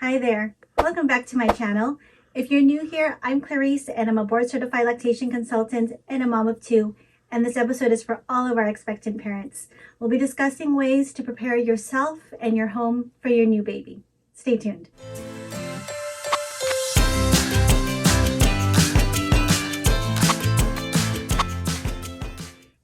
Hi there, welcome back to my channel. If you're new here, I'm Clarice and I'm a board-certified lactation consultant and a mom of two. And this episode is for all of our expectant parents. We'll be discussing ways to prepare yourself and your home for your new baby. Stay tuned.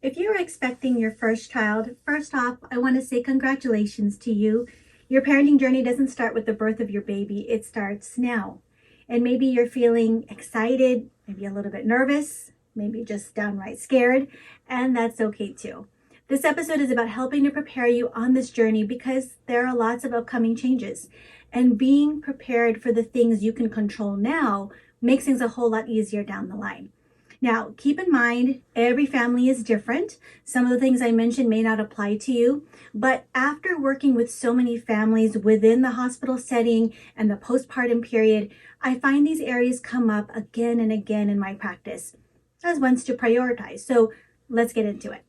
If you're expecting your first child, first off, I want to say congratulations to you. Your parenting journey doesn't start with the birth of your baby, it starts now. And maybe you're feeling excited, maybe a little bit nervous, maybe just downright scared, and that's okay too. This episode is about helping to prepare you on this journey because there are lots of upcoming changes. And being prepared for the things you can control now makes things a whole lot easier down the line. Now, keep in mind, every family is different. Some of the things I mentioned may not apply to you, but after working with so many families within the hospital setting and the postpartum period, I find these areas come up again and again in my practice as ones to prioritize. So let's get into it.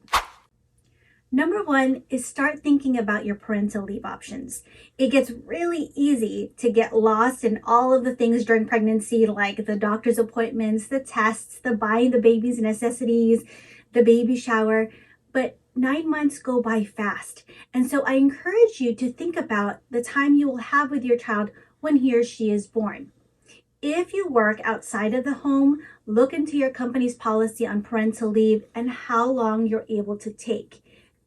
Number one is start thinking about your parental leave options. It gets really easy to get lost in all of the things during pregnancy, like the doctor's appointments, the tests, the buying the baby's necessities, the baby shower. But 9 months go by fast. And so I encourage you to think about the time you will have with your child when he or she is born. If you work outside of the home, look into your company's policy on parental leave and how long you're able to take.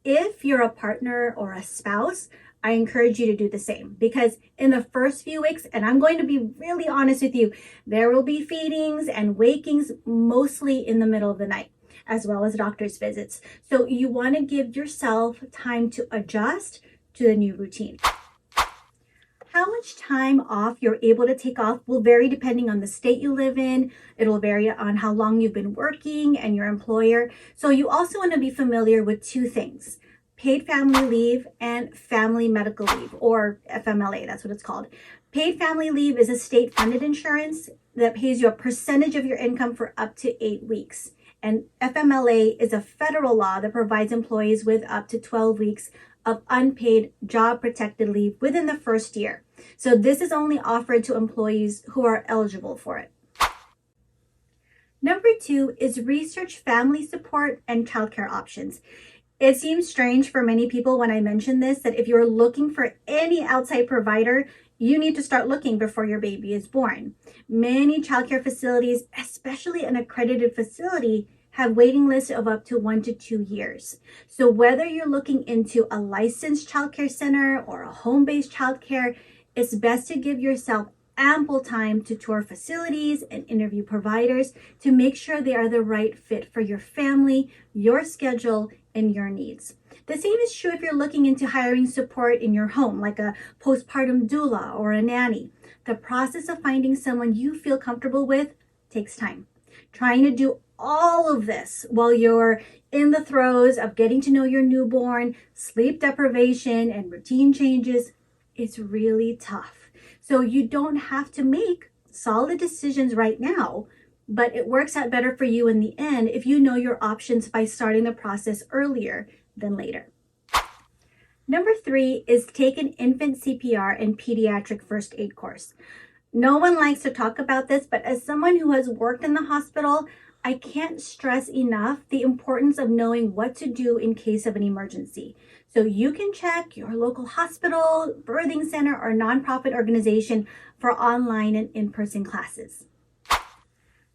If you're a partner or a spouse, I encourage you to do the same because in the first few weeks, and I'm going to be really honest with you, there will be feedings and wakings mostly in the middle of the night, as well as doctor's visits. So you want to give yourself time to adjust to the new routine. How much time off you're able to take off will vary depending on the state you live in. It'll vary on how long you've been working and your employer. So you also want to be familiar with two things: paid family leave and family medical leave, or FMLA, that's what it's called. Paid family leave is a state-funded insurance that pays you a percentage of your income for up to 8 weeks. And FMLA is a federal law that provides employees with up to 12 weeks of unpaid job protected leave within the first year. So this is only offered to employees who are eligible for it. Number two is research family support and childcare options. It seems strange for many people when I mention this, that if you're looking for any outside provider, you need to start looking before your baby is born. Many childcare facilities, especially an accredited facility, have waiting lists of up to 1 to 2 years. So whether you're looking into a licensed childcare center or a home-based childcare, it's best to give yourself ample time to tour facilities and interview providers to make sure they are the right fit for your family, your schedule, and your needs. The same is true if you're looking into hiring support in your home, like a postpartum doula or a nanny. The process of finding someone you feel comfortable with takes time. Trying to do all of this while you're in the throes of getting to know your newborn, sleep deprivation, and routine changes, it's really tough. So you don't have to make solid decisions right now, but it works out better for you in the end if you know your options by starting the process earlier than later. Number three is take an infant CPR and pediatric first aid course. No one likes to talk about this, but as someone who has worked in the hospital, I can't stress enough the importance of knowing what to do in case of an emergency. So you can check your local hospital, birthing center, or nonprofit organization for online and in-person classes.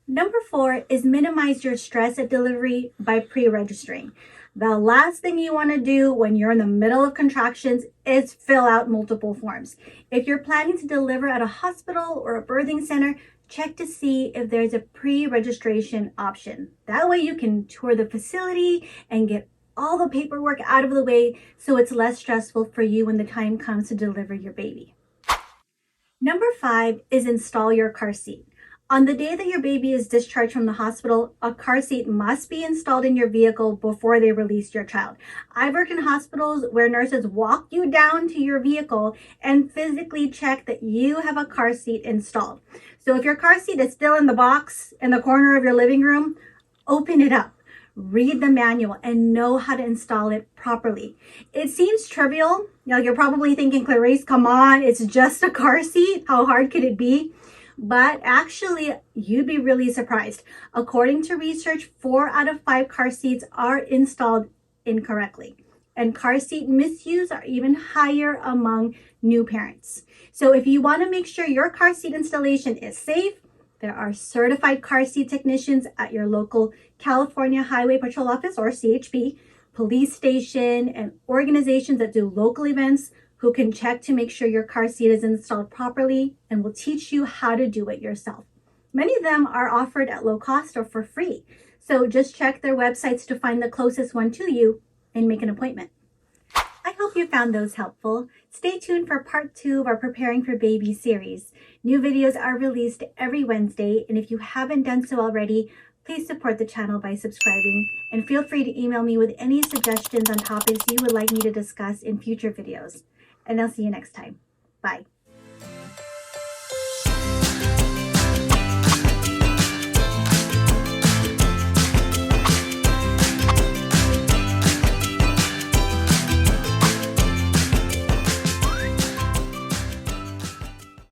Number four is minimize your stress at delivery by pre-registering. The last thing you want to do when you're in the middle of contractions is fill out multiple forms. If you're planning to deliver at a hospital or a birthing center, check to see if there's a pre-registration option. That way you can tour the facility and get all the paperwork out of the way so it's less stressful for you when the time comes to deliver your baby. Number five is install your car seat. On the day that your baby is discharged from the hospital, a car seat must be installed in your vehicle before they release your child. I've worked in hospitals where nurses walk you down to your vehicle and physically check that you have a car seat installed. So if your car seat is still in the box in the corner of your living room, open it up. read the manual, and know how to install it properly. It seems trivial. You're probably thinking, Clarice, come on, it's just a car seat. How hard could it be? But actually, you'd be really surprised. According to research, 4 out of 5 car seats are installed incorrectly. And car seat misuse are even higher among new parents. So if you want to make sure your car seat installation is safe, there are certified car seat technicians at your local California Highway Patrol Office, or CHP, police station, and organizations that do local events who can check to make sure your car seat is installed properly and will teach you how to do it yourself. Many of them are offered at low cost or for free. So just check their websites to find the closest one to you and make an appointment. I hope you found those helpful. Stay tuned for part 2 of our Preparing for Baby series. New videos are released every Wednesday, and if you haven't done so already, please support the channel by subscribing, and feel free to email me with any suggestions on topics you would like me to discuss in future videos. And I'll see you next time. Bye.